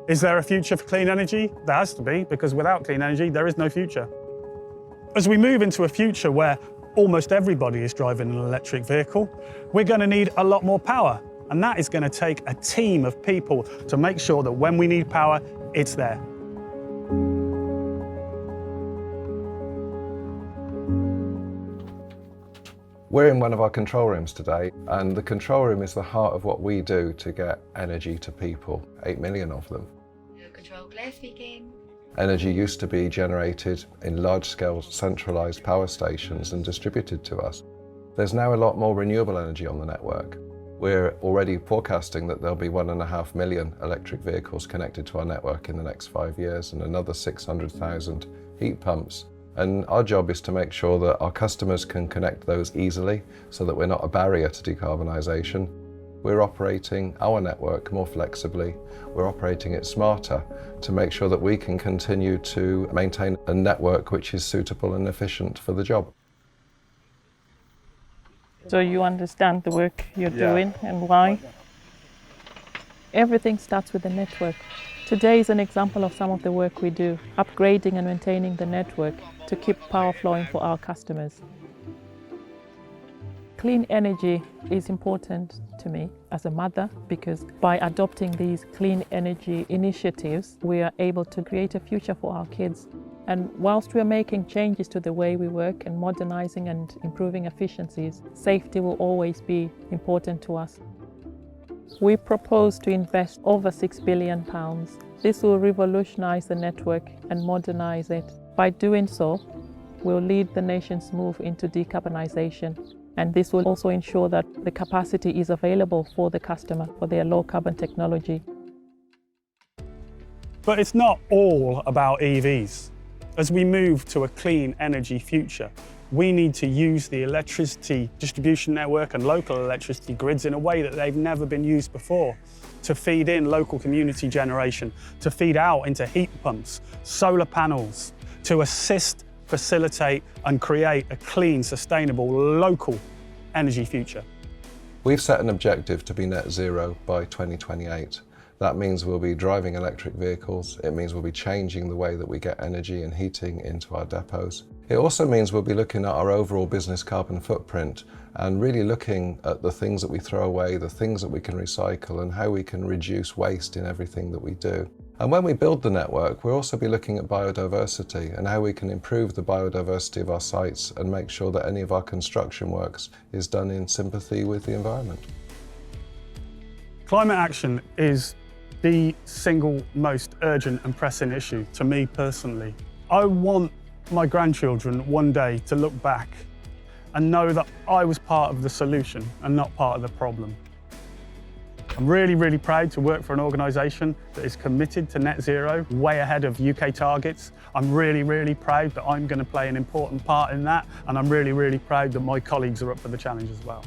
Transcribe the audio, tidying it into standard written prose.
Is there a future for clean energy? There has to be, because without clean energy, there is no future. As we move into a future where almost everybody is driving an electric vehicle, we're going to need a lot more power. And that is going to take a team of people to make sure that when we need power, it's there. We're in one of our control rooms today, and the control room is the heart of what we do to get energy to people, 8 million of them. Control, Claire speaking. Energy used to be generated in large-scale centralised power stations and distributed to us. There's now a lot more renewable energy on the network. We're already forecasting that there'll be 1.5 million electric vehicles connected to our network in the next 5 years and another 600,000 heat pumps. And our job is to make sure that our customers can connect those easily so that we're not a barrier to decarbonisation. We're operating our network more flexibly. We're operating it smarter to make sure that we can continue to maintain a network which is suitable and efficient for the job. So you understand the work you're doing and why? Everything starts with the network. Today is an example of some of the work we do, upgrading and maintaining the network to keep power flowing for our customers. Clean energy is important to me as a mother because by adopting these clean energy initiatives, we are able to create a future for our kids. And whilst we are making changes to the way we work and modernising and improving efficiencies, safety will always be important to us. We propose to invest over £6 billion. This will revolutionise the network and modernise it. By doing so, we'll lead the nation's move into decarbonisation. And this will also ensure that the capacity is available for the customer for their low carbon technology. But it's not all about EVs. As we move to a clean energy future, we need to use the electricity distribution network and local electricity grids in a way that they've never been used before, to feed in local community generation, to feed out into heat pumps, solar panels, to assist, facilitate and create a clean, sustainable, local energy future. We've set an objective to be net zero by 2028. That means we'll be driving electric vehicles. It means we'll be changing the way that we get energy and heating into our depots. It also means we'll be looking at our overall business carbon footprint and really looking at the things that we throw away, the things that we can recycle and how we can reduce waste in everything that we do. And when we build the network, we'll also be looking at biodiversity and how we can improve the biodiversity of our sites and make sure that any of our construction works is done in sympathy with the environment. Climate action is the single most urgent and pressing issue to me personally. I want my grandchildren one day to look back and know that I was part of the solution and not part of the problem. I'm really, really proud to work for an organisation that is committed to net zero, way ahead of UK targets. I'm really, really proud that I'm going to play an important part in that, and I'm really, really proud that my colleagues are up for the challenge as well.